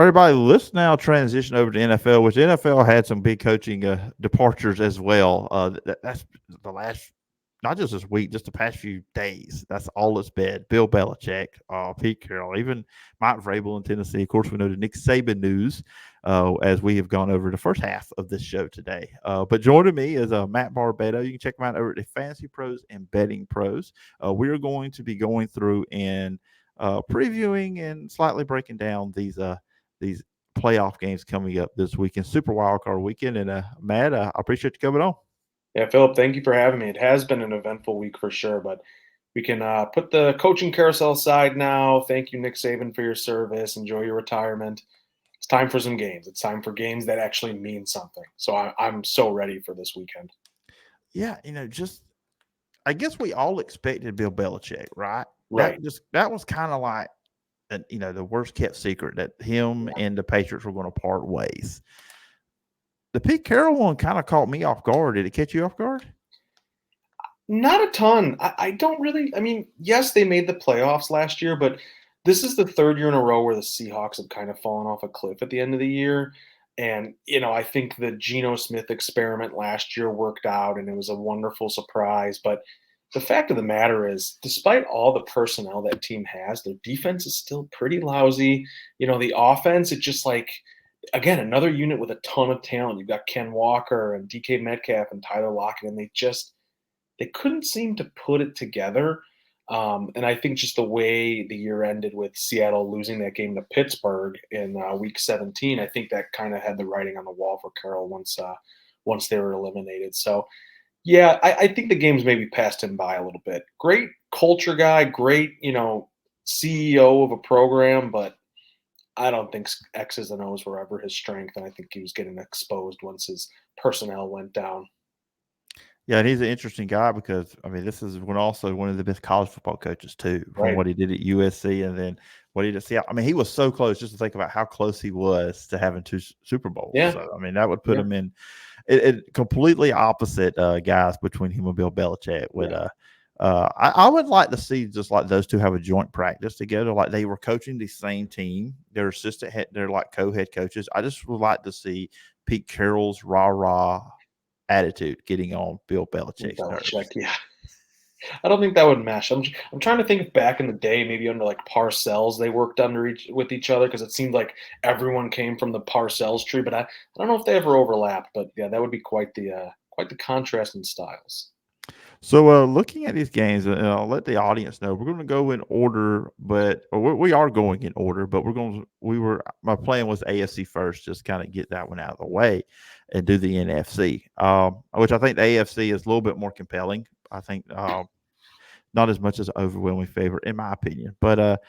Everybody, let's now transition over to NFL, which NFL had some big coaching departures as well. That's the last, not just this week, just the past few days. That's all it's been. Bill Belichick, Pete Carroll, even Mike Vrabel in Tennessee. Of course, we know the Nick Saban news as we have gone over the first half of this show today. But joining me is Matt Barbato. You can check him out over at the Fantasy Pros and Betting Pros. We are going to be going through and previewing and slightly breaking down these playoff games coming up this weekend, Super Wildcard weekend. And Matt, I appreciate you coming on. Yeah, Phillip, thank you for having me. It has been an eventful week for sure, but we can put the coaching carousel aside now. Thank you, Nick Saban, for your service. Enjoy your retirement. It's time for some games. It's time for games that actually mean something. So I'm so ready for this weekend. Yeah, just I guess we all expected Bill Belichick, right? Right. That was kind of like the worst kept secret that him and the Patriots were going to part ways. The Pete Carroll one kind of caught me off guard. Did it catch you off guard? Not a ton. I don't really. I mean, yes, they made the playoffs last year, but this is the third year in a row where the Seahawks have kind of fallen off a cliff at the end of the year. And, I think the Geno Smith experiment last year worked out and it was a wonderful surprise. But the fact of the matter is, despite all the personnel that team has, their defense is still pretty lousy. The offense, it's just like, again, another unit with a ton of talent. You've got Ken Walker and DK Metcalf and Tyler Lockett, and they couldn't seem to put it together. And I think just the way the year ended with Seattle losing that game to Pittsburgh in Week 17, I think that kind of had the writing on the wall for Carroll once they were eliminated. So, yeah, I think the game's maybe passed him by a little bit. Great culture guy, great CEO of a program, but I don't think X's and O's were ever his strength, and I think he was getting exposed once his personnel went down. Yeah, and he's an interesting guy because this is also one of the best college football coaches too, from Right. what he did at USC and then what he did at Seattle. He was so close. Just to think about how close he was to having two Super Bowls. Yeah. So that would put him in it completely opposite guys between him and Bill Belichick. I would like to see just like those two have a joint practice together, like they were coaching the same team. They're they're like co-head coaches. I just would like to see Pete Carroll's rah attitude getting on Bill Belichick's nerves. Yeah. I don't think that would mesh. I'm trying to think if back in the day, maybe under like Parcells, they worked with each other because it seemed like everyone came from the Parcells tree. But I don't know if they ever overlapped. But yeah, that would be quite the contrast in styles. So, looking at these games, I'll let the audience know we're going to go in order, we are going in order. But my plan was AFC first, just kind of get that one out of the way, and do the NFC, which I think the AFC is a little bit more compelling. I think not as much as an overwhelming favorite, in my opinion. But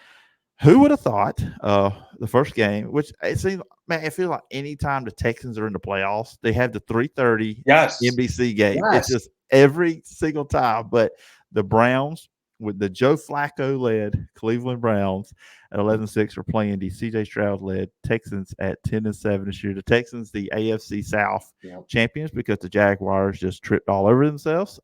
who would have thought the first game, which it seems, man, it feels like anytime the Texans are in the playoffs, they have the 3:30 NBC game. Yes. It's just every single time. But the Browns, with the Joe Flacco-led Cleveland Browns at 11-6, are playing the C.J. Stroud-led Texans at 10-7 this year. The Texans, the AFC South champions, because the Jaguars just tripped all over themselves.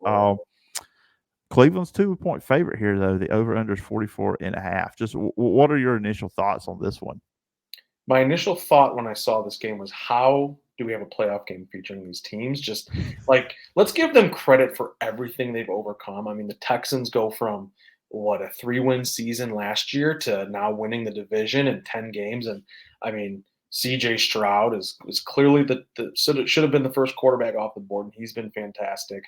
Cleveland's 2-point favorite here, though. The over-under is 44.5. Just what are your initial thoughts on this one? My initial thought when I saw this game was, how do we have a playoff game featuring these teams? Just like, let's give them credit for everything they've overcome. The Texans go from a 3-win season last year to now winning the division in 10 games. And CJ Stroud is clearly should have been the first quarterback off the board, and he's been fantastic.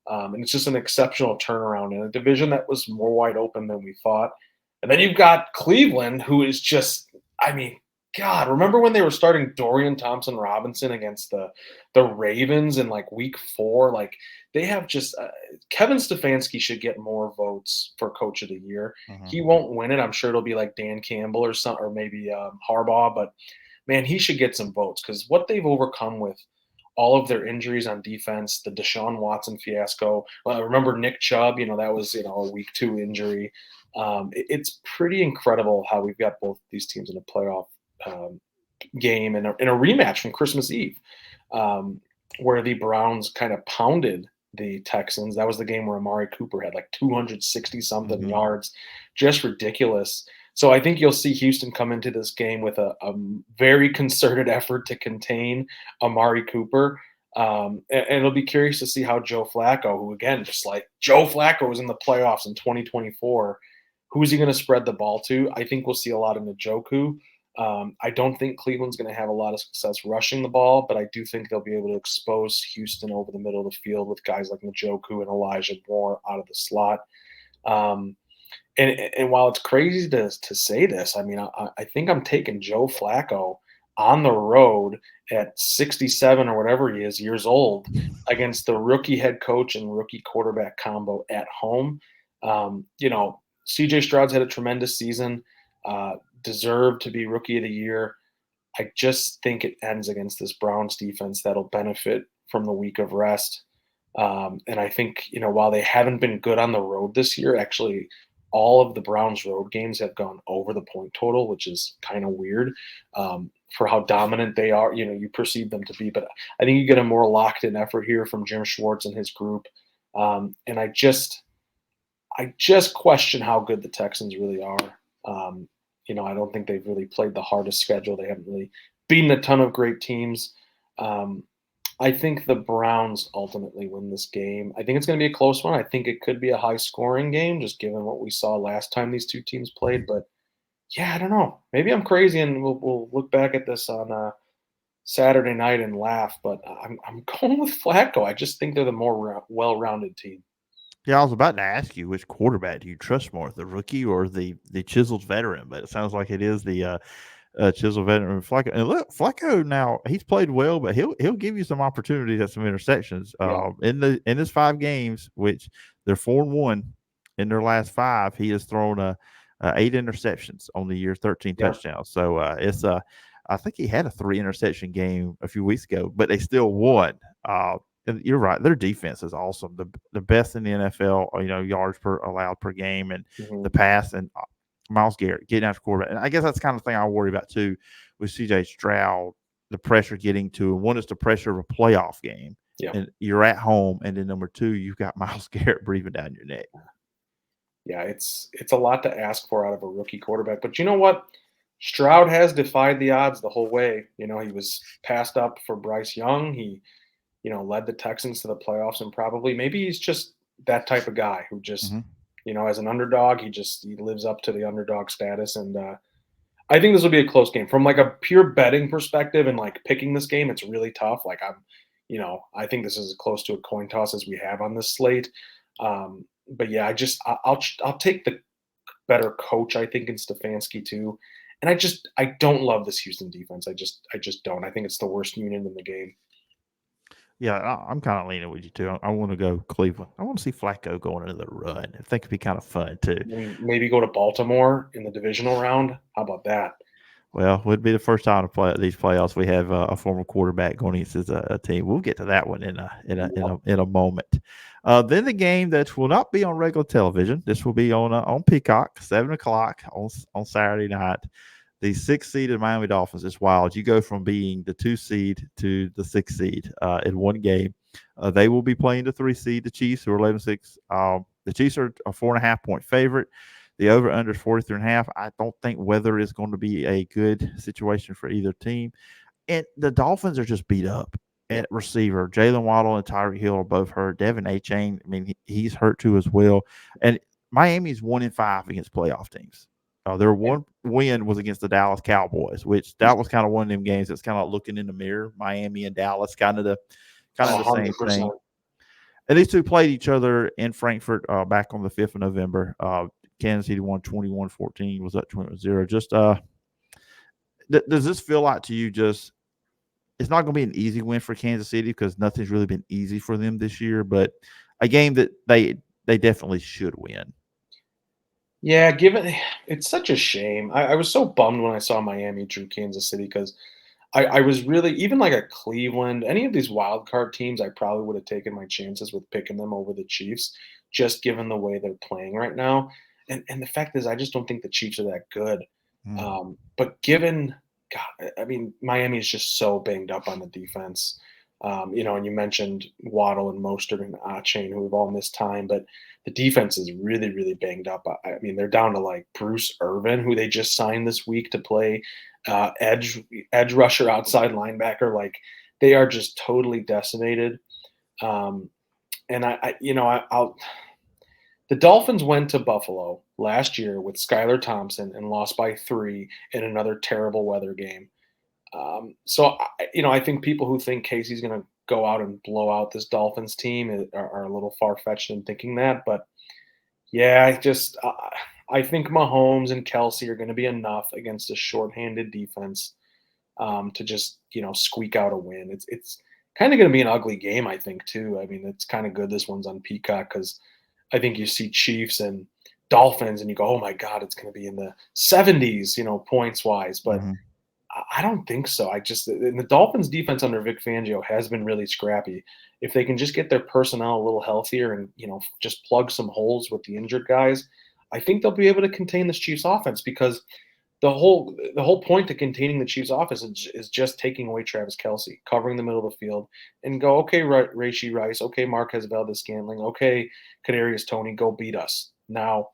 And it's just an exceptional turnaround in a division that was more wide open than we thought. And then you've got Cleveland, who is just, God, remember when they were starting Dorian Thompson-Robinson against the Ravens in like week 4? Like, they have just Kevin Stefanski should get more votes for Coach of the Year. Mm-hmm. He won't win it. I'm sure it'll be like Dan Campbell or maybe Harbaugh. But man, he should get some votes because what they've overcome with all of their injuries on defense, the Deshaun Watson fiasco. Remember Nick Chubb? That was a week 2 injury. It's pretty incredible how we've got both these teams in a playoff game and a rematch from Christmas Eve, where the Browns kind of pounded the Texans. That was the game where Amari Cooper had like 260 something yards, just ridiculous. So I think you'll see Houston come into this game with a very concerted effort to contain Amari Cooper. And it'll be curious to see how Joe Flacco, who again, just like Joe Flacco was in the playoffs in 2024, who's he going to spread the ball to? I think we'll see a lot of Njoku. I don't think Cleveland's going to have a lot of success rushing the ball, but I do think they'll be able to expose Houston over the middle of the field with guys like Njoku and Elijah Moore out of the slot. And while it's crazy to say this, I mean, I think I'm taking Joe Flacco on the road at 67 or whatever he is years old against the rookie head coach and rookie quarterback combo at home. CJ Stroud's had a tremendous season, deserved to be rookie of the year. I just think it ends against this Browns defense that'll benefit from the week of rest. And I think, while they haven't been good on the road this year, actually all of the Browns road games have gone over the point total, which is kind of weird for how dominant they are. You perceive them to be, but I think you get a more locked in effort here from Jim Schwartz and his group. And I just question how good the Texans really are. I don't think they've really played the hardest schedule. They haven't really beaten a ton of great teams. I think the Browns ultimately win this game. I think it's going to be a close one. I think it could be a high-scoring game, just given what we saw last time these two teams played. But, yeah, I don't know. Maybe I'm crazy, and we'll look back at this on Saturday night and laugh. But I'm going with Flacco. I just think they're the more well-rounded team. Yeah, I was about to ask you which quarterback do you trust more, the rookie or the chiseled veteran? But it sounds like it is the chiseled veteran Flacco. And look, Flacco now he's played well, but he'll give you some opportunities at some interceptions. In his 5 games, which they're 4-1 in their last 5, he has thrown 8 interceptions on the year, 13 touchdowns. So it's I think he had a 3 interception game a few weeks ago, but they still won. And you're right. Their defense is awesome. The best in the NFL, yards per allowed per game and the pass and Myles Garrett getting after quarterback. And I guess that's the kind of thing I worry about too with CJ Stroud, the pressure getting to him. One is the pressure of a playoff game. Yeah. And you're at home. And then number 2, you've got Myles Garrett breathing down your neck. Yeah, it's a lot to ask for out of a rookie quarterback. But you know what? Stroud has defied the odds the whole way. He was passed up for Bryce Young. He led the Texans to the playoffs, and probably maybe he's just that type of guy who just, as an underdog, he lives up to the underdog status. And I think this will be a close game from like a pure betting perspective and like picking this game. It's really tough. Like I think this is as close to a coin toss as we have on this slate. But yeah, I'll take the better coach, I think, in Stefanski too. And I don't love this Houston defense. I just don't. I think it's the worst unit in the game. Yeah, I'm kind of leaning with you too. I want to go Cleveland. I want to see Flacco going into the run. I think it'd be kind of fun too. Maybe go to Baltimore in the divisional round. How about that? Well, it would be the first time to play these playoffs. We have a former quarterback going against a team. We'll get to that one in a moment. Then the game that will not be on regular television. This will be on Peacock, 7:00 on Saturday night. The 6th seed of Miami Dolphins is wild. You go from being the 2 seed to the 6th seed in one game. They will be playing the 3 seed, the Chiefs, who are 11-6. The Chiefs are a 4.5-point favorite. The over-under is 43.5. I don't think weather is going to be a good situation for either team. And the Dolphins are just beat up at receiver. Jalen Waddle and Tyreek Hill are both hurt. Devin Achane, he's hurt too as well. And Miami's 1-5 against playoff teams. Their one win was against the Dallas Cowboys, which that was kind of one of them games that's kind of looking in the mirror. Miami and Dallas, kind of the same thing. And these two played each other in Frankfurt back on the 5th of November. Kansas City won 21-14, was up 20-0. Just does this feel like to you it's not going to be an easy win for Kansas City because nothing's really been easy for them this year, but a game that they definitely should win. Yeah, it's such a shame. I was so bummed when I saw Miami drew Kansas City because I was really, even like a Cleveland, any of these wild card teams, I probably would have taken my chances with picking them over the Chiefs, just given the way they're playing right now. And the fact is, I just don't think the Chiefs are that good. But given, God, Miami is just so banged up on the defense. And you mentioned Waddle and Mostert and Achane, who have all missed time, but the defense is really, really banged up. I mean, they're down to like Bruce Irvin, who they just signed this week to play edge rusher, outside linebacker. Like they are just totally decimated. Um, and I'll the Dolphins went to Buffalo last year with Skylar Thompson and lost by 3 in another terrible weather game. I think people who think Casey's going to go out and blow out this Dolphins team are a little far fetched in thinking that. But yeah, I think Mahomes and Kelsey are going to be enough against a shorthanded defense to just squeak out a win. It's kind of going to be an ugly game, I think too. I mean, it's kind of good this one's on Peacock because I think you see Chiefs and Dolphins and you go, oh my God, it's going to be in the 70s, points wise. But Mm-hmm. I don't think so. And the Dolphins defense under Vic Fangio has been really scrappy. If they can just get their personnel a little healthier and, just plug some holes with the injured guys, I think they'll be able to contain this Chiefs offense because the whole point to containing the Chiefs offense is just taking away Travis Kelce, covering the middle of the field and go, okay, Rashee Rice, okay, Marquez Valdez-Scantling, okay, Kadarius Toney, go beat us. Now,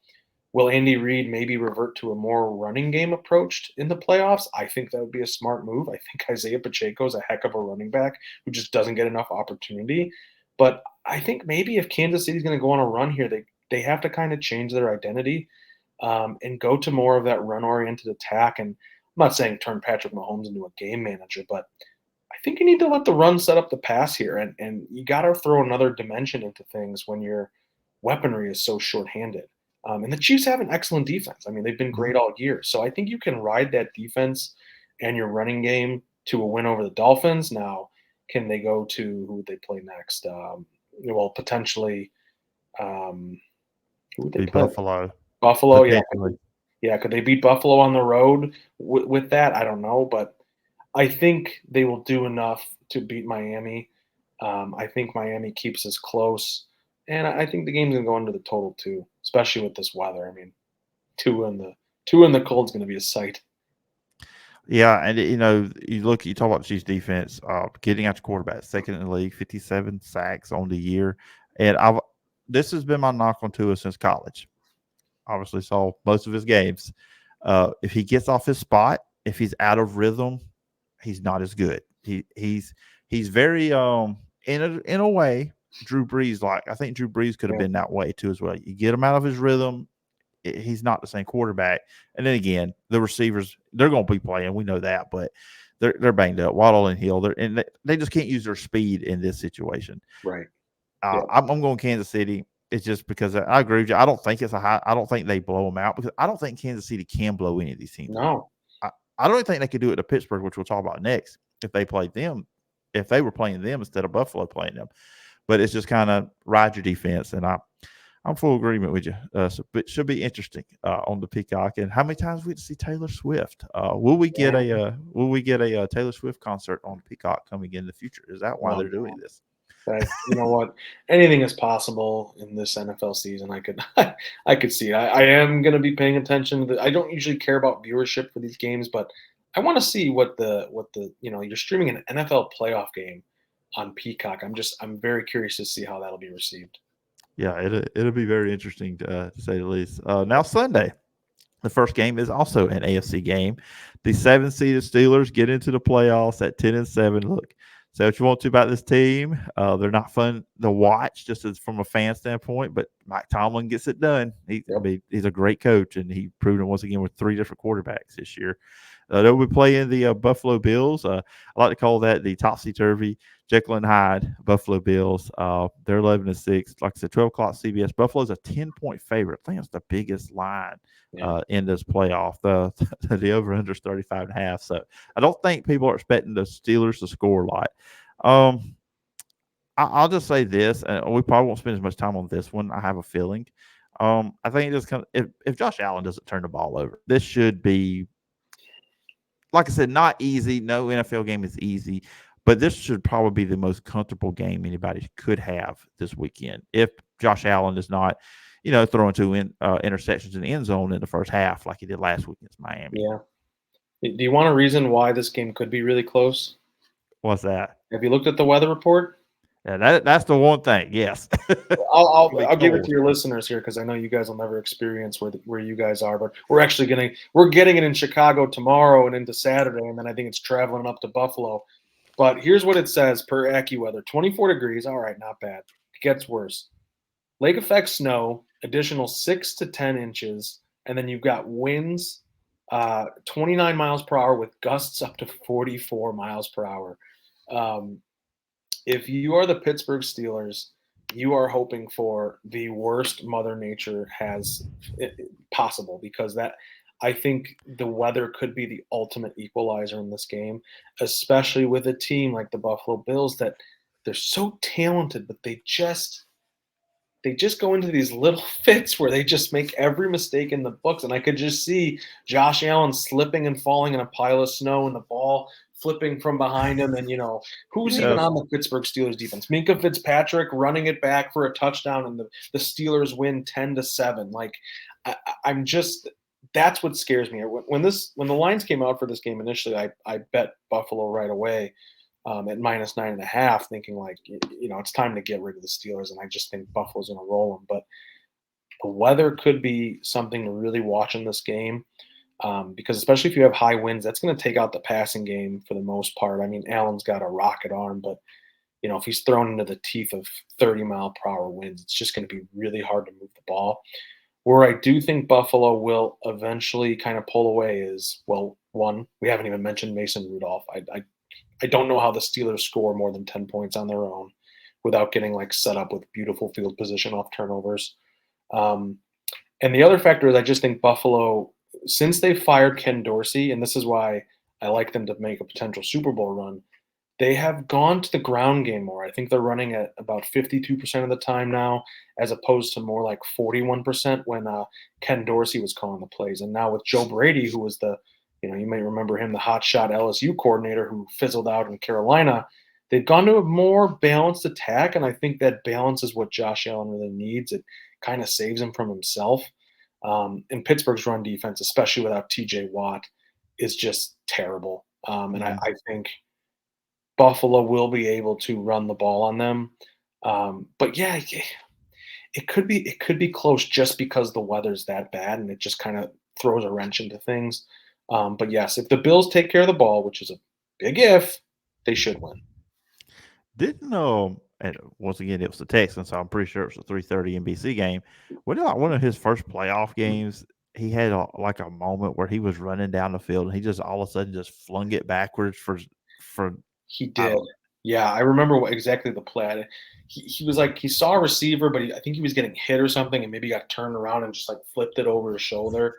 will Andy Reid maybe revert to a more running game approach in the playoffs? I think that would be a smart move. I think Isaiah Pacheco is a heck of a running back who just doesn't get enough opportunity. But I think maybe if Kansas City's going to go on a run here, they have to kind of change their identity and go to more of that run-oriented attack. And I'm not saying turn Patrick Mahomes into a game manager, but I think you need to let the run set up the pass here, and you got to throw another dimension into things when your weaponry is so shorthanded. And the Chiefs have an excellent defense. I mean, they've been great all year. So I think you can ride that defense and your running game to a win over the Dolphins. Now, can they go to who would they play next? Potentially, who would they Be play? Buffalo Buffalo, yeah. potentially. Yeah, could they beat Buffalo on the road with that? I don't know, but I think they will do enough to beat Miami. I think Miami keeps us close, and I think the game's gonna go into the total too, especially with this weather. I mean, two in the cold is gonna be a sight. Yeah, and you talk about the Chiefs defense, getting out your quarterback, second in the league, 57 sacks on the year, and this has been my knock on Tua since college. Obviously, saw most of his games. If he gets off his spot, if he's out of rhythm, he's not as good. He's very in a way Drew Brees like. I think Drew Brees could have Yeah, been that way too as well. You get him out of his rhythm, he's not the same quarterback. And then again, the receivers they're going to be playing. We know that, but they're banged up. Waddle and Hill, they just can't use their speed in this situation. right. Yeah, I'm going Kansas City. It's just because I agree with you. I don't think it's a high. I don't think they blow them out because I don't think Kansas City can blow any of these teams out. no, I don't think they could do it to Pittsburgh, which we'll talk about next. If they played them, if they were playing them instead of Buffalo playing them, but it's just kind of ride your defense, and I'm full agreement with you. So it should be interesting on the Peacock. And how many times we get to see Taylor Swift? Will we get a Taylor Swift concert on the Peacock coming in the future? Is that why no, they're doing no. this? But you know what? Anything is possible in this NFL season. I could, I could see it. I am going to be paying attention. I don't usually care about viewership for these games, but I want to see what the you're streaming an NFL playoff game on Peacock. I'm very curious to see how that'll be received. Yeah, it'll be very interesting to say the least. Now Sunday, the first game is also an AFC game. The 7-seeded Steelers get into the playoffs at 10-7. Look, say what you want to about this team. They're not fun to watch, just as from a fan standpoint. But Mike Tomlin gets it done. Yep. He's a great coach, and he proved it once again with 3 different quarterbacks this year. They'll be playing the Buffalo Bills. I like to call that the topsy-turvy Jekyll and Hyde Buffalo Bills. They're 11-6. Like I said, 12 o'clock CBS. Buffalo's a 10-point favorite. I think it's the biggest line Yeah. in this playoff. The over-under is 35.5. So I don't think people are expecting the Steelers to score a lot. I'll just say this, and we probably won't spend as much time on this one. I have a feeling. I think it just kind of, if Josh Allen doesn't turn the ball over, this should be, like I said, not easy. No NFL game is easy, but this should probably be the most comfortable game anybody could have this weekend. If Josh Allen is not, throwing 2 interceptions in the end zone in the first half like he did last week against Miami. Yeah. Do you want a reason why this game could be really close? What's that? Have you looked at the weather report? Yeah, that's the one thing. Yes. I'll give it to your listeners here because I know you guys will never experience where you guys are, but we're getting it in Chicago tomorrow and into Saturday, and then I think it's traveling up to Buffalo. But here's what it says per AccuWeather: 24 degrees. All right, not bad. It gets worse. Lake effect snow, additional 6 to 10 inches, and then you've got winds, 29 miles per hour with gusts up to 44 miles per hour. Um, if you are the Pittsburgh Steelers, you are hoping for the worst Mother Nature has possible because that I think the weather could be the ultimate equalizer in this game, especially with a team like the Buffalo Bills that they're so talented, but they just go into these little fits where they just make every mistake in the books. And I could just see Josh Allen slipping and falling in a pile of snow and the ball flipping from behind him. And, who's even Yes. on the Pittsburgh Steelers defense? Minka Fitzpatrick running it back for a touchdown and the Steelers win 10-7. Like, I'm just – that's what scares me. When the lines came out for this game initially, I bet Buffalo right away. At -9.5, thinking like, it's time to get rid of the Steelers, and I just think Buffalo's going to roll them. But the weather could be something to really watch in this game because especially if you have high winds, that's going to take out the passing game for the most part. I mean, Allen's got a rocket arm, but if he's thrown into the teeth of 30-mile-per-hour winds, it's just going to be really hard to move the ball. Where I do think Buffalo will eventually kind of pull away is, well, one, we haven't even mentioned Mason Rudolph. I don't know how the Steelers score more than 10 points on their own without getting set up with beautiful field position off turnovers. And the other factor is I just think Buffalo, since they fired Ken Dorsey, and this is why I like them to make a potential Super Bowl run, they have gone to the ground game more. I think they're running at about 52% of the time now, as opposed to more like 41% when Ken Dorsey was calling the plays. And now with Joe Brady, who was you may remember him, the hotshot LSU coordinator who fizzled out in Carolina, they've gone to a more balanced attack, and I think that balance is what Josh Allen really needs. It kind of saves him from himself. And Pittsburgh's run defense, especially without TJ Watt, is just terrible. And I think Buffalo will be able to run the ball on them. But yeah, it could be close just because the weather's that bad, and it just kind of throws a wrench into things. But yes, if the Bills take care of the ball, which is a big if, they should win. Didn't and once again it was the Texans, so I'm pretty sure it was a 3:30 NBC game. What about one of his first playoff games? He had a moment where he was running down the field and he just all of a sudden just flung it backwards for He I did. don't Yeah, I remember exactly the play. He was like he saw a receiver, but I think he was getting hit or something, and maybe got turned around and just flipped it over his shoulder.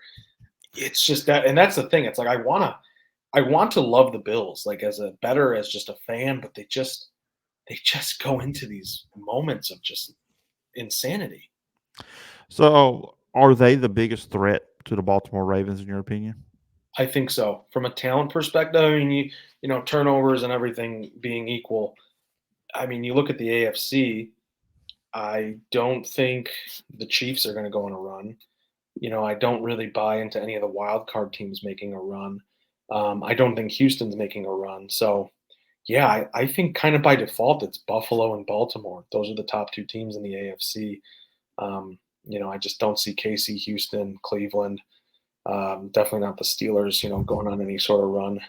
It's just that, and that's the thing. It's like I want to love the Bills, as just a fan, but they just go into these moments of just insanity. So, are they the biggest threat to the Baltimore Ravens in your opinion? I think so. From a talent perspective, I mean, turnovers and everything being equal, I mean, you look at the AFC, I don't think the Chiefs are going to go on a run. I don't really buy into any of the wild card teams making a run. I don't think Houston's making a run. So, yeah, I think kind of by default it's Buffalo and Baltimore. Those are the top two teams in the AFC. I just don't see KC, Houston, Cleveland. Definitely not the Steelers, going on any sort of run.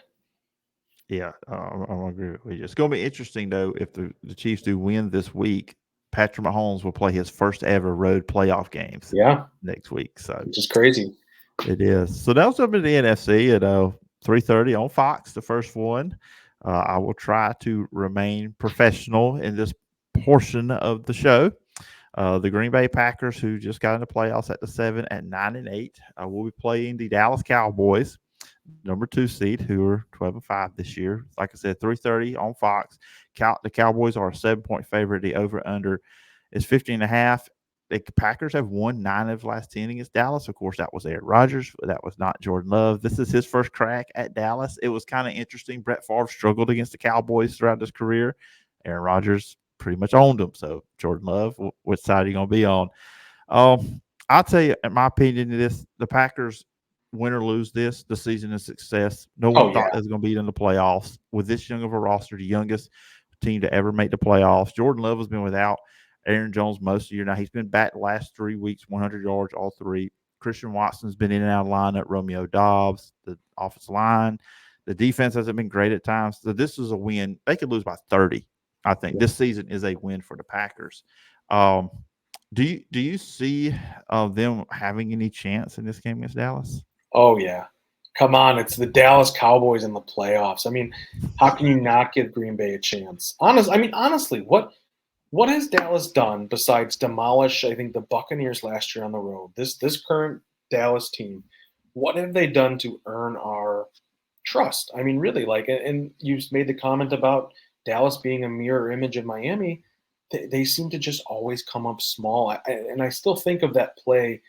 Yeah, I'm agree with you. It's going to be interesting though if the Chiefs do win this week. Patrick Mahomes will play his first ever road playoff games Yeah, next week. So which is crazy. it is. So that was up in the NFC at 3:30 on Fox, the first one. I will try to remain professional in this portion of the show. The Green Bay Packers, who just got in the playoffs at the 7 at 9-8, will be playing the Dallas Cowboys, number 2 seed, who are 12-5 this year. Like I said, 3:30 on Fox. The Cowboys are a 7-point favorite. The over/under is 50.5. The Packers have won 9 of the last 10 against Dallas. Of course, that was Aaron Rodgers. But that was not Jordan Love. This is his first crack at Dallas. It was kind of interesting. Brett Favre struggled against the Cowboys throughout his career. Aaron Rodgers pretty much owned them. So Jordan Love, which side are you going to be on? I'll tell you, in my opinion, the Packers win or lose this, the season is success. No one Oh thought yeah. they was going to be in the playoffs with this young of a roster, the youngest team to ever make the playoffs. Jordan Love has been without Aaron Jones most of the year. Now he's been back the last 3 weeks, 100 yards, all three. Christian Watson's been in and out of lineup. Romeo Dobbs, the offensive line, the defense hasn't been great at times. So this is a win. They could lose by 30. I think Yeah. this season is a win for the Packers. Um, do you see them having any chance in this game against Dallas? Oh yeah. Come on, it's the Dallas Cowboys in the playoffs. I mean, how can you not give Green Bay a chance? Honestly, what has Dallas done besides demolish, I think, the Buccaneers last year on the road? This current Dallas team, what have they done to earn our trust? I mean, really, like, and you made the comment about Dallas being a mirror image of Miami. They seem to just always come up small. And I still think of that play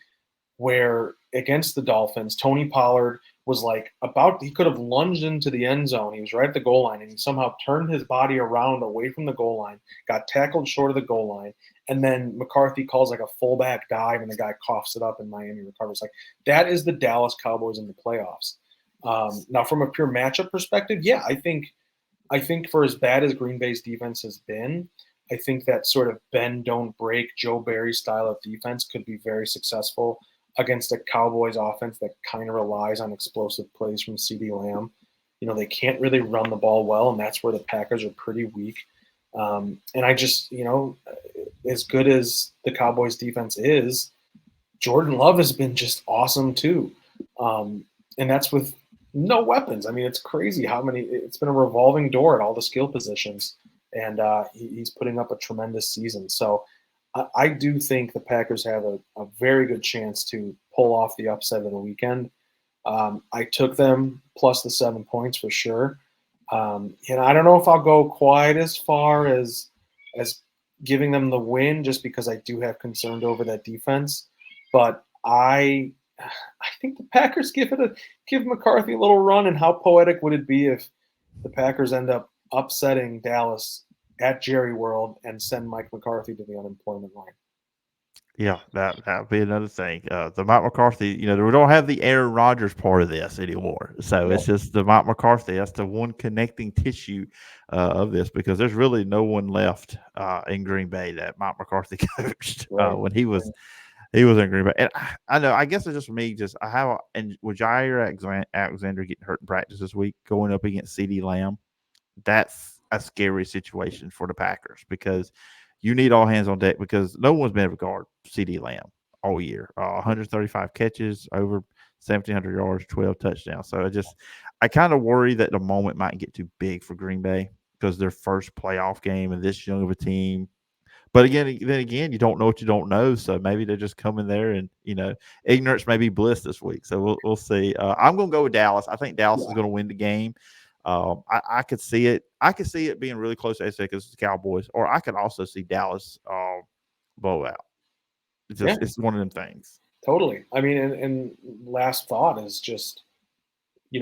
where against the Dolphins, Tony Pollard was like he could have lunged into the end zone. He was right at the goal line and he somehow turned his body around away from the goal line, got tackled short of the goal line. And then McCarthy calls like a fullback dive and the guy coughs it up and Miami recovers. Like that is the Dallas Cowboys in the playoffs. Now, from a pure matchup perspective, yeah, I think for as bad as Green Bay's defense has been, I think that sort of bend don't break Joe Barry style of defense could be very successful against a Cowboys offense that kind of relies on explosive plays from CeeDee Lamb. They can't really run the ball well, and that's where the Packers are pretty weak. And I just, as good as the Cowboys defense is, Jordan Love has been just awesome too. And that's with no weapons. I mean, it's crazy how many, it's been a revolving door at all the skill positions. And he's putting up a tremendous season. So I do think the Packers have a very good chance to pull off the upset of the weekend. I took them plus the 7 points for sure. I don't know if I'll go quite as far as giving them the win, just because I do have concerns over that defense. But I think the Packers give McCarthy a little run. And how poetic would it be if the Packers end up upsetting Dallas at Jerry World and send Mike McCarthy to the unemployment line? Yeah, that'd be another thing. The Mike McCarthy, we don't have the Aaron Rodgers part of this anymore. So Yep. it's just the Mike McCarthy. That's the one connecting tissue of this, because there's really no one left in Green Bay that Mike McCarthy coached Right. when he was in Green Bay. And I know, I guess it's just for me. And with Jair Alexander getting hurt in practice this week, going up against CeeDee Lamb, that's a scary situation for the Packers, because you need all hands on deck, because no one's been able to guard CeeDee Lamb all year. 135 catches, over 1,700 yards, 12 touchdowns. So I kind of worry that the moment might get too big for Green Bay, because their first playoff game and this young of a team. But then again, you don't know what you don't know. So maybe they're just coming there, and ignorance may be bliss this week. So we'll see. I'm going to go with Dallas. I think Dallas is going to win the game. I could see it. I could see it being really close to because it's the Cowboys, or I could also see Dallas blow out. Yeah, It's one of them things. totally. I mean, and last thought is just, we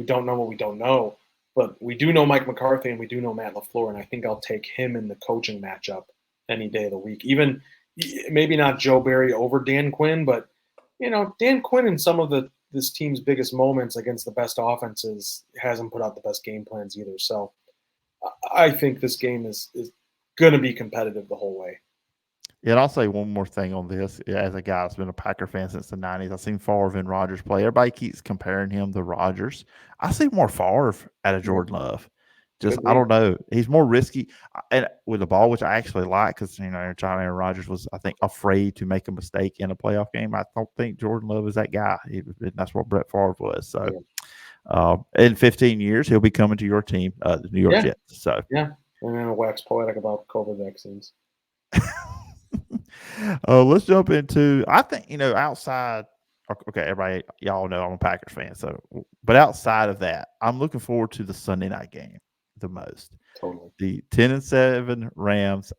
don't know what we don't know, but we do know Mike McCarthy and we do know Matt LaFleur, and I think I'll take him in the coaching matchup any day of the week. Even maybe not Joe Barry over Dan Quinn, but Dan Quinn in some of this team's biggest moments against the best offenses hasn't put out the best game plans either. So I think this game is going to be competitive the whole way. Yeah, and I'll say one more thing on this. Yeah, as a guy that's been a Packer fan since the '90s, I've seen Favre and Rodgers play. Everybody keeps comparing him to Rodgers. I see more Favre out of Yeah, Jordan Love. Just, I agreed. don't know. He's more risky and with the ball, which I actually like, because Aaron Rodgers was, I think, afraid to make a mistake in a playoff game. I don't think Jordan Love is that guy. That's what Brett Favre was. So Yeah. in 15 years, he'll be coming to your team, the New York Yeah. Jets. So Yeah. And then wax poetic about COVID vaccines. let's jump into. I think outside. Okay, everybody, y'all know I'm a Packers fan. So, but outside of that, I'm looking forward to the Sunday night game the most. Totally. The 10-7 Rams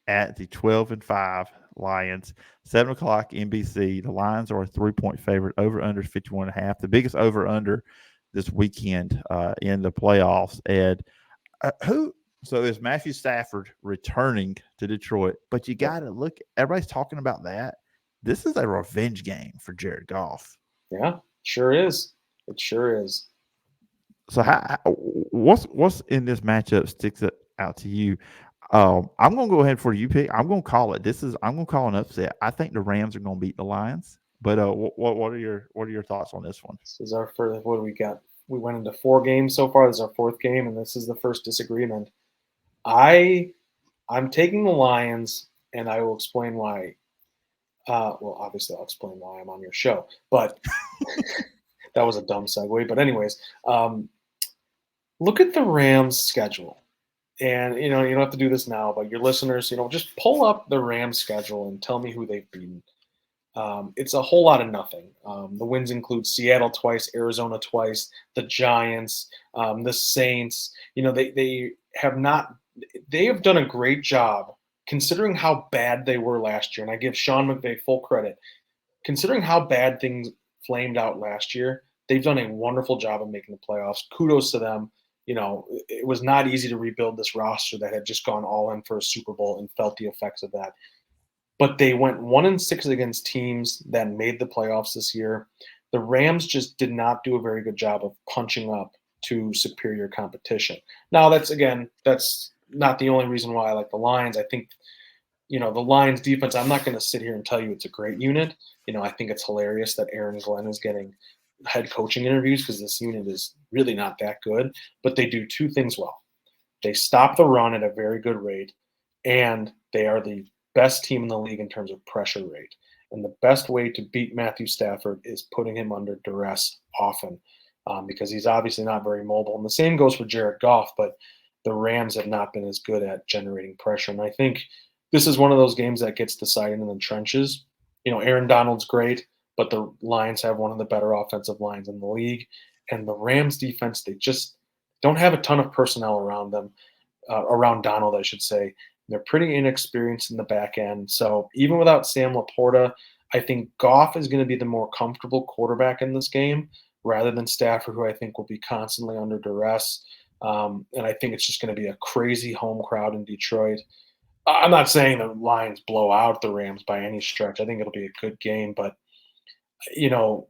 at the 12-5 Lions. 7 o'clock NBC. The Lions are a 3-point favorite. Over under 51.5. The biggest over under this weekend in the playoffs. And who? So is Matthew Stafford returning to Detroit? But you got to look. Everybody's talking about that. This is a revenge game for Jared Goff. Yeah. Sure is. It sure is. So what's in this matchup sticks out to you? I'm gonna go ahead for you pick. I'm gonna call it. I'm gonna call an upset. I think the Rams are gonna beat the Lions. But what are your thoughts on this one? This is our first. What do we got? We went into 4 games so far. This is our 4th game, and this is the first disagreement. I I'm taking the Lions, and I will explain why. Well, obviously, I'll explain why I'm on your show, but that was a dumb segue. But anyways, look at the Rams' schedule, and you don't have to do this now, but your listeners, just pull up the Rams' schedule and tell me who they've beaten. It's a whole lot of nothing. The wins include Seattle twice, Arizona twice, the Giants, the Saints. They have not. They have done a great job considering how bad they were last year, and I give Sean McVay full credit. Considering how bad things flamed out last year, they've done a wonderful job of making the playoffs. Kudos to them. It was not easy to rebuild this roster that had just gone all in for a Super Bowl and felt the effects of that. But they went 1-6 against teams that made the playoffs this year. The Rams just did not do a very good job of punching up to superior competition. Now, that's not the only reason why I like the Lions. I think, the Lions defense, I'm not going to sit here and tell you it's a great unit. I think it's hilarious that Aaron Glenn is getting head coaching interviews because this unit is really not that good. But they do 2 things well. They stop the run at a very good rate, and they are the best team in the league in terms of pressure rate. And the best way to beat Matthew Stafford is putting him under duress often, because he's obviously not very mobile. And the same goes for Jared Goff, but the Rams have not been as good at generating pressure. And I think this is one of those games that gets decided in the trenches. Aaron Donald's great, but the Lions have one of the better offensive lines in the league. And the Rams defense, they just don't have a ton of personnel around them, around Donald, I should say. They're pretty inexperienced in the back end. So even without Sam Laporta, I think Goff is going to be the more comfortable quarterback in this game rather than Stafford, who I think will be constantly under duress. And I think it's just going to be a crazy home crowd in Detroit. I'm not saying the Lions blow out the Rams by any stretch. I think it'll be a good game, but you know,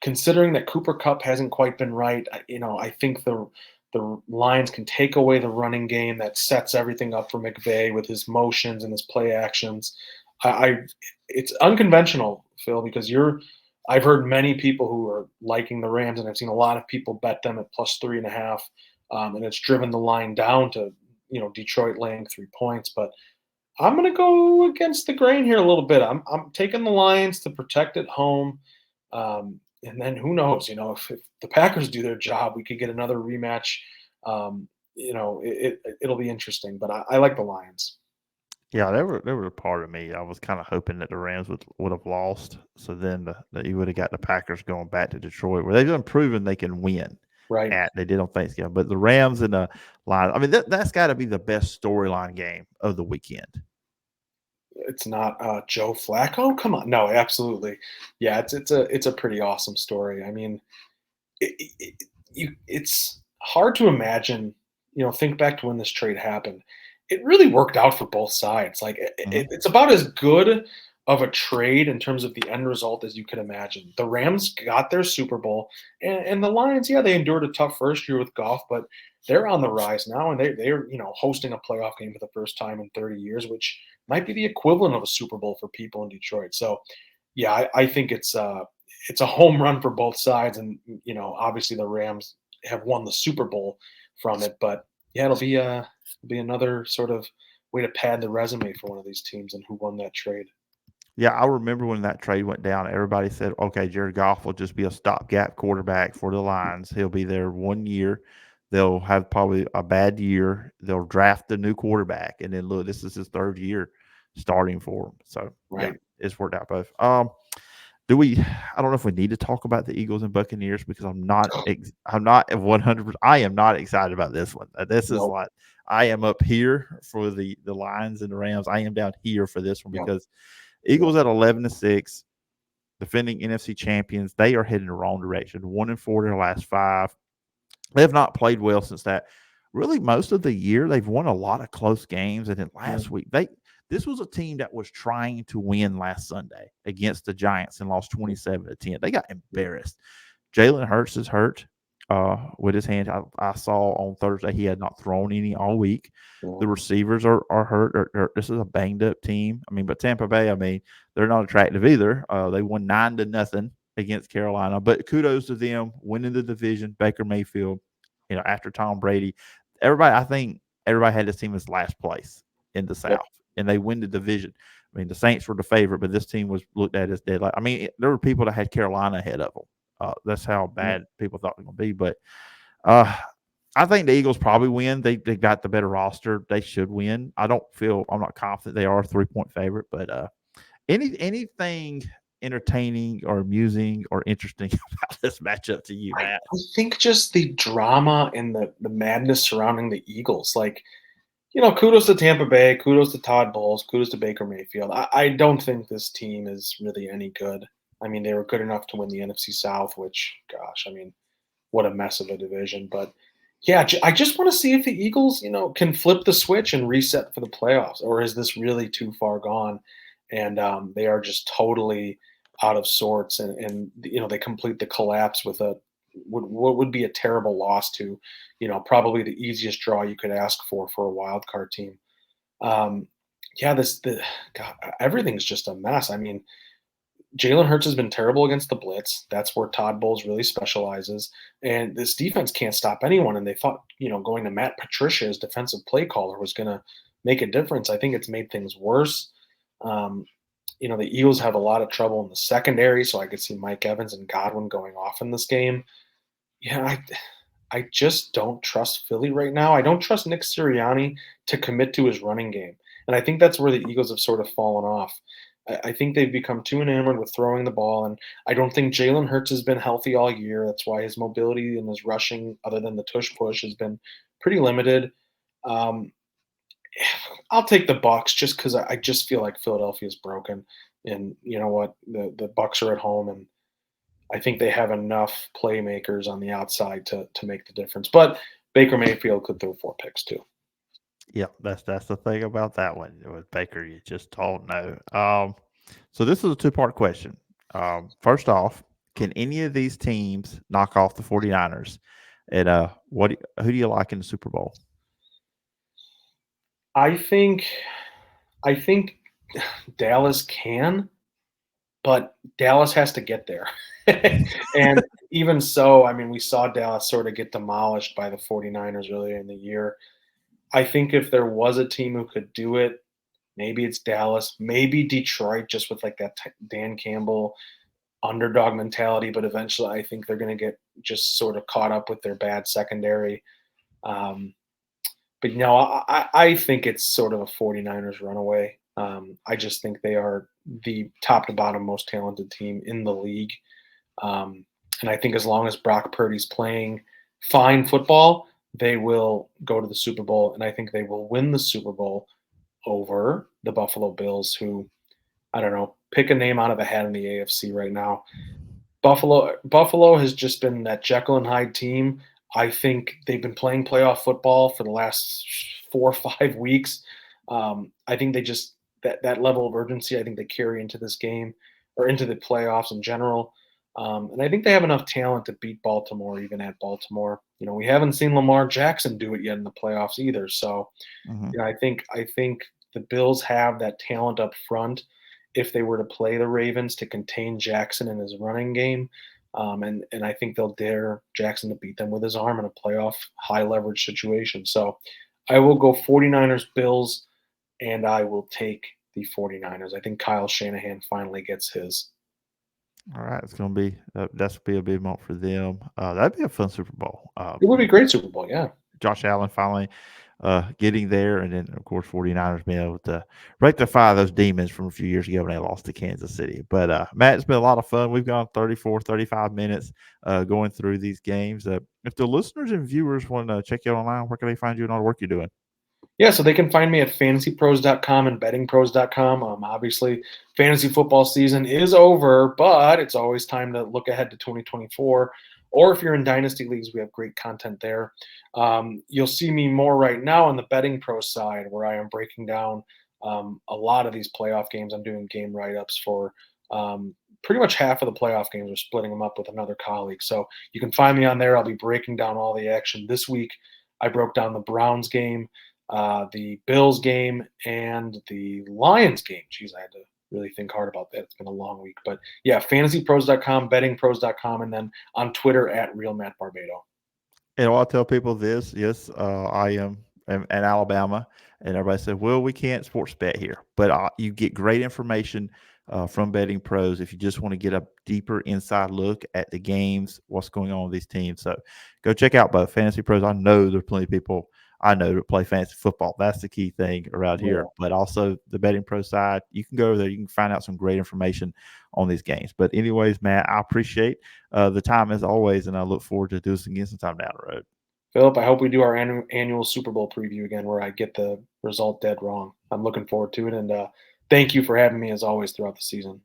considering that Cooper Cup hasn't quite been right, I think the Lions can take away the running game that sets everything up for McVay with his motions and his play actions. I it's unconventional, Phil, because I've heard many people who are liking the Rams, and I've seen a lot of people bet them at +3.5, and it's driven the line down to Detroit laying 3 points. But I'm going to go against the grain here a little bit. I'm taking the Lions to protect at home. And then who knows, if the Packers do their job, we could get another rematch. It'll be interesting, but I like the Lions. Yeah, they were a part of me. I was kind of hoping that the Rams would have lost, so then that you would have got the Packers going back to Detroit, where they've been proven they can win. Right. They did on Thanksgiving, but the Rams and the Lions. I mean, that's got to be the best storyline game of the weekend. It's not Joe Flacco. Come on, no, absolutely, yeah. It's a pretty awesome story. I mean, it's hard to imagine. Think back to when this trade happened. It really worked out for both sides. Like Mhm. it's about as good of a trade in terms of the end result as you could imagine. The Rams got their Super Bowl, and the Lions, yeah, they endured a tough first year with Goff, but they're on the rise now, and they're hosting a playoff game for the first time in 30 years, which might be the equivalent of a Super Bowl for people in Detroit. So, yeah, I think it's a home run for both sides, and obviously the Rams have won the Super Bowl from it, but yeah, it'll be another sort of way to pad the resume for one of these teams and who won that trade. Yeah, I remember when that trade went down. Everybody said, "Okay, Jared Goff will just be a stopgap quarterback for the Lions. He'll be there 1 year. They'll have probably a bad year. They'll draft a new quarterback, and then look, this is his 3rd year starting for him. So yeah, Right. it's worked out both. Do we? I don't know if we need to talk about the Eagles and Buccaneers because I'm not 100%. I am not excited about this one. This is Nope. like I am up here for the Lions and the Rams. I am down here for this one Yep. because Yep. Eagles at 11-6, defending NFC champions. They are heading the wrong direction. 1-4 their last 5. They have not played well since that. Really, most of the year they've won a lot of close games, and then last week this was a team that was trying to win last Sunday against the Giants and lost 27-10. They got embarrassed. Jalen Hurts is hurt with his hand. I saw on Thursday he had not thrown any all week. Yeah. The receivers are hurt. This is a banged up team. I mean, but Tampa Bay, I mean, they're not attractive either. They won 9-0 against Carolina, but kudos to them winning the division. Baker Mayfield, after Tom Brady, I think everybody had this team as last place in the Yep. South, and they win the division. I mean, the Saints were the favorite, but this team was looked at as dead. I mean, there were people that had Carolina ahead of them. That's how bad people thought it was going to be. But I think the Eagles probably win. They got the better roster. They should win. I'm not confident they are a 3-point favorite, but anything entertaining or amusing or interesting about this matchup to you, I Matt? think just the drama and the madness surrounding the Eagles. Like, kudos to Tampa Bay, kudos to Todd Bowles, kudos to Baker Mayfield. I don't think this team is really any good. I mean, they were good enough to win the NFC South, which, gosh, I mean, what a mess of a division. But yeah, I just want to see if the Eagles, can flip the switch and reset for the playoffs, or is this really too far gone? And they are just totally out of sorts, and they complete the collapse with what would be a terrible loss to, probably the easiest draw you could ask for a wild card team. Um, yeah, God, everything's just a mess. I mean, Jalen Hurts has been terrible against the blitz. That's where Todd Bowles really specializes. And this defense can't stop anyone. And they thought, going to Matt Patricia as defensive play caller was going to make a difference. I think it's made things worse. Um, the Eagles have a lot of trouble in the secondary, so I could see Mike Evans and Godwin going off in this game. Yeah, I just don't trust Philly right now. I don't trust Nick Sirianni to commit to his running game. And I think that's where the Eagles have sort of fallen off. I think they've become too enamored with throwing the ball, and I don't think Jalen Hurts has been healthy all year. That's why his mobility and his rushing, other than the tush push, has been pretty limited. Um, I'll take the Bucks just because I just feel like Philadelphia is broken, and you know what, the Bucks are at home, and I think they have enough playmakers on the outside to make the difference. But Baker Mayfield could throw 4 picks too. Yeah, that's the thing about that one with Baker. You just don't know. So this is a two-part question. First off, can any of these teams knock off the 49ers? And who do you like in the Super Bowl? I think I think Dallas can, but Dallas has to get there. And even so, I mean, we saw Dallas sort of get demolished by the 49ers earlier in the year. I think if there was a team who could do it, maybe it's Dallas, maybe Detroit, just with like that Dan Campbell underdog mentality. But eventually, I think they're going to get just sort of caught up with their bad secondary. Um, but I think it's sort of a 49ers runaway. I just think they are the top to bottom most talented team in the league. And I think as long as Brock Purdy's playing fine football, they will go to the Super Bowl. And I think they will win the Super Bowl over the Buffalo Bills, who, I don't know, pick a name out of a hat in the AFC right now. Buffalo has just been that Jekyll and Hyde team. I think they've been playing playoff football for the last 4 or 5 weeks. I think they just that level of urgency. I think they carry into this game or into the playoffs in general. And I think they have enough talent to beat Baltimore, even at Baltimore. We haven't seen Lamar Jackson do it yet in the playoffs either. So, Mm-hmm. I think the Bills have that talent up front if they were to play the Ravens to contain Jackson in his running game. And I think they'll dare Jackson to beat them with his arm in a playoff high leverage situation. So I will go 49ers Bills, and I will take the 49ers. I think Kyle Shanahan finally gets his. All right, it's going to be that's be a big month for them. That'd be a fun Super Bowl. It would be a great Super Bowl, yeah. Josh Allen finally getting there, and then of course 49ers being able to rectify those demons from a few years ago when they lost to Kansas City. But Matt, it's been a lot of fun. We've gone 34, 35 minutes going through these games. If the listeners and viewers want to check you out online, where can they find you and all the work you're doing? Yeah, so they can find me at fantasypros.com and bettingpros.com. Obviously, fantasy football season is over, but it's always time to look ahead to 2024. Or if you're in dynasty leagues, we have great content there. You'll see me more right now on the betting pro side, where I am breaking down a lot of these playoff games. I'm doing game write-ups for pretty much half of the playoff games are splitting them up with another colleague. So you can find me on there. I'll be breaking down all the action this week. I broke down the Browns game, the Bills game, and the Lions game. Jeez, I had to really think hard about that. It's been a long week. But yeah, fantasypros.com, bettingpros.com, and then on Twitter at Real Matt Barbato. And I'll tell people this: yes, I am in Alabama, and everybody said, "Well, we can't sports bet here," but you get great information from betting pros if you just want to get a deeper inside look at the games, what's going on with these teams. So go check out both Fantasy Pros. I know there's plenty of people I know that play fantasy football. That's the key thing around here. But also the betting pro side, you can go over there. You can find out some great information on these games. But anyways, Matt, I appreciate the time as always, and I look forward to doing this again sometime down the road. Phillip, I hope we do our annual Super Bowl preview again where I get the result dead wrong. I'm looking forward to it, and thank you for having me as always throughout the season.